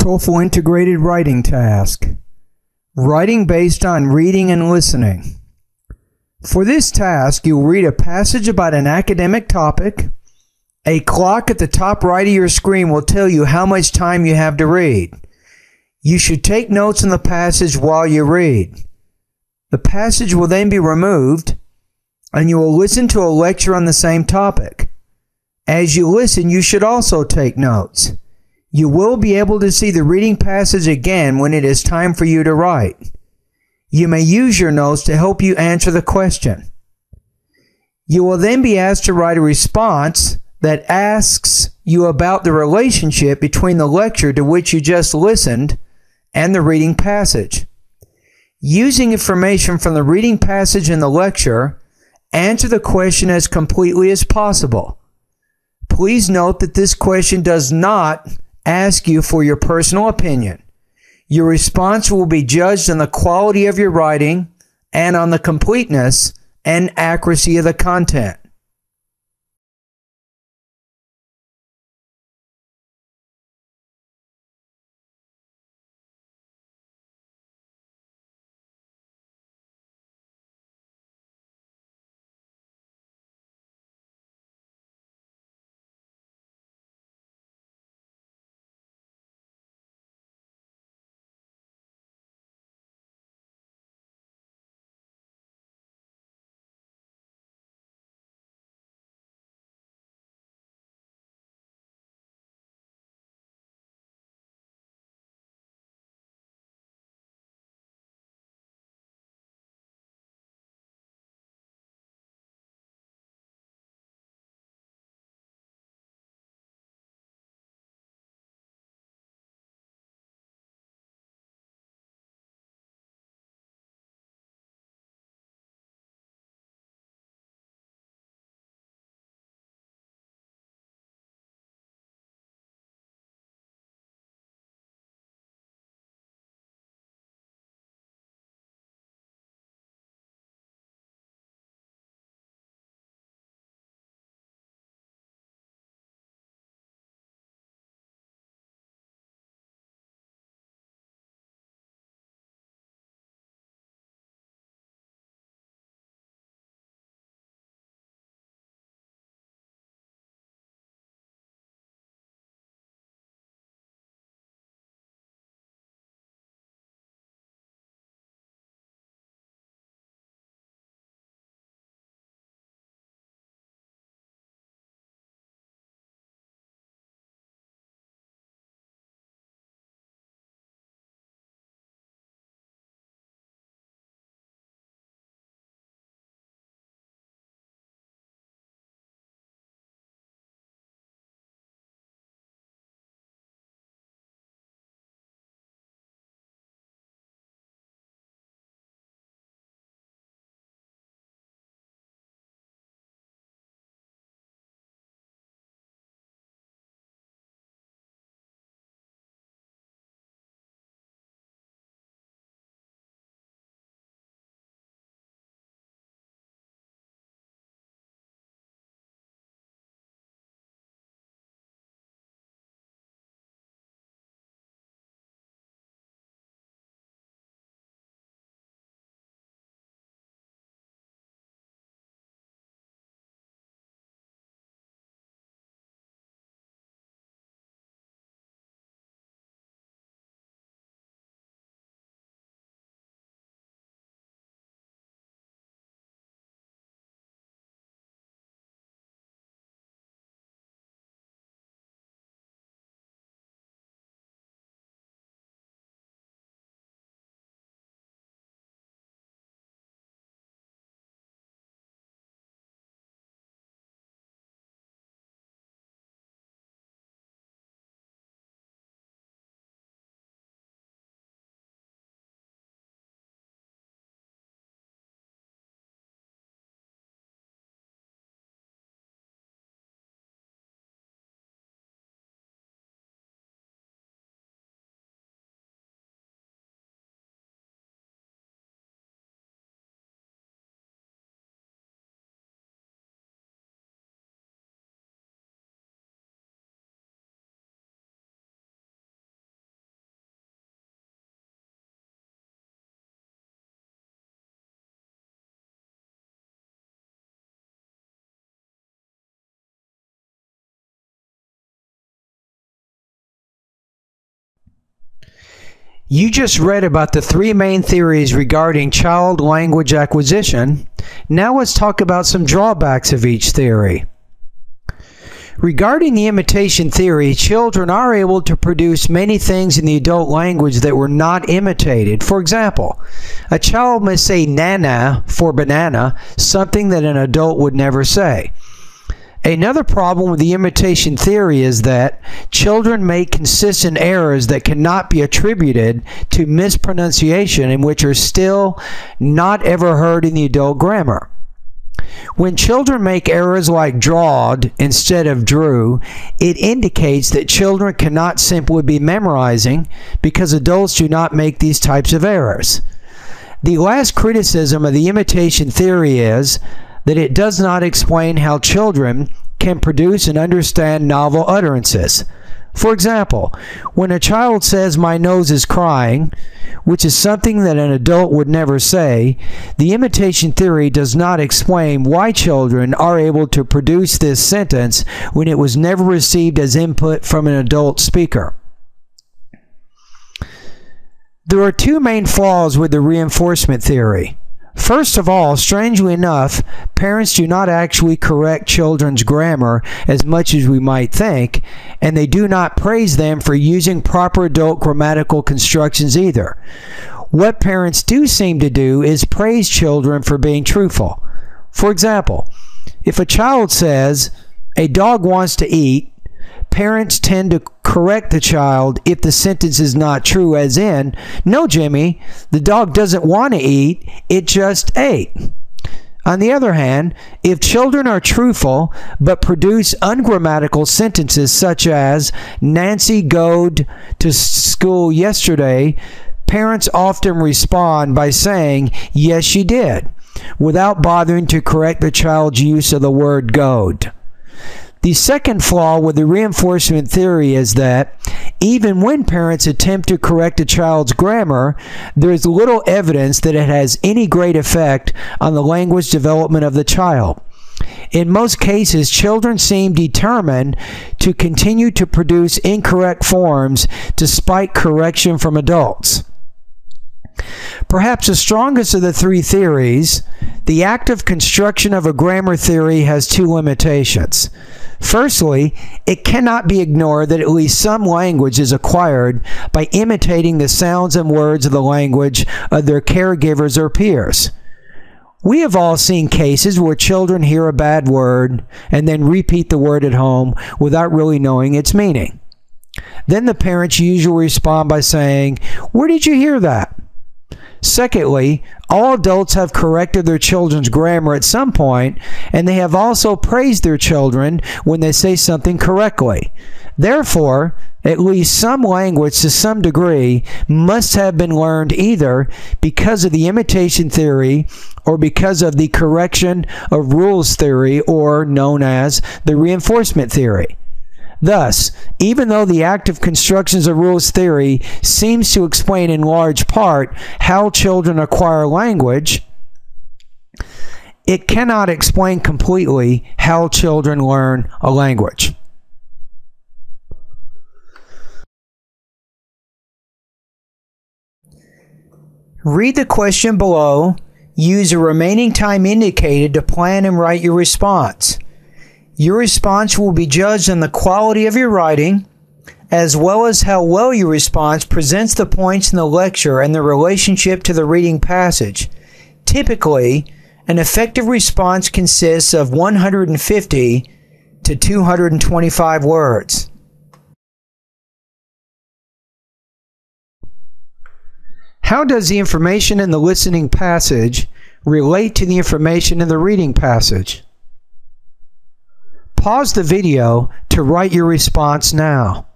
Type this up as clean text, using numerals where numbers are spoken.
TOEFL Integrated Writing Task. Writing based on reading and listening. For this task, you'll read a passage about an academic topic. A clock at the top right of your screen will tell you how much time you have to read. You should take notes on the passage while you read. The passage will then be removed, and you will listen to a lecture on the same topic. As you listen, you should also take notes. You will be able to see the reading passage again when it is time for you to write. You may use your notes to help you answer the question. You will then be asked to write a response that asks you about the relationship between the lecture to which you just listened and the reading passage. Using information from the reading passage and the lecture, answer the question as completely as possible. Please note that this question does not ask you for your personal opinion. Your response will be judged on the quality of your writing and on the completeness and accuracy of the content. You just read about the three main theories regarding child language acquisition. Now let's talk about some drawbacks of each theory. Regarding the imitation theory, children are able to produce many things in the adult language that were not imitated. For example, a child may say nana for banana, something that an adult would never say. Another problem with the imitation theory is that children make consistent errors that cannot be attributed to mispronunciation and which are still not ever heard in the adult grammar. When children make errors like drawed instead of drew, it indicates that children cannot simply be memorizing because adults do not make these types of errors. The last criticism of the imitation theory is that it does not explain how children can produce and understand novel utterances. For example, when a child says, "My nose is crying," which is something that an adult would never say, the imitation theory does not explain why children are able to produce this sentence when it was never received as input from an adult speaker. There are two main flaws with the reinforcement theory. First of all, strangely enough, parents do not actually correct children's grammar as much as we might think, and they do not praise them for using proper adult grammatical constructions either. What parents do seem to do is praise children for being truthful. For example, if a child says, "A dog wants to eat," parents tend to correct the child if the sentence is not true, as in, "No, Jimmy, the dog doesn't want to eat, it just ate." On the other hand, if children are truthful but produce ungrammatical sentences such as, "Nancy goed to school yesterday," parents often respond by saying, "Yes, she did," without bothering to correct the child's use of the word goed. The second flaw with the reinforcement theory is that even when parents attempt to correct a child's grammar, there is little evidence that it has any great effect on the language development of the child. In most cases, children seem determined to continue to produce incorrect forms despite correction from adults. Perhaps the strongest of the three theories, the active construction of a grammar theory has two limitations. Firstly, it cannot be ignored that at least some language is acquired by imitating the sounds and words of the language of their caregivers or peers. We have all seen cases where children hear a bad word and then repeat the word at home without really knowing its meaning. Then the parents usually respond by saying, "Where did you hear that?" Secondly, all adults have corrected their children's grammar at some point, and they have also praised their children when they say something correctly. Therefore, at least some language to some degree must have been learned either because of the imitation theory or because of the correction of rules theory, or known as the reinforcement theory. Thus, even though the active constructions of rules theory seems to explain in large part how children acquire language, it cannot explain completely how children learn a language. Read the question below. Use the remaining time indicated to plan and write your response. Your response will be judged on the quality of your writing, as well as how well your response presents the points in the lecture and the relationship to the reading passage. Typically, an effective response consists of 150 to 225 words. How does the information in the listening passage relate to the information in the reading passage? Pause the video to write your response now.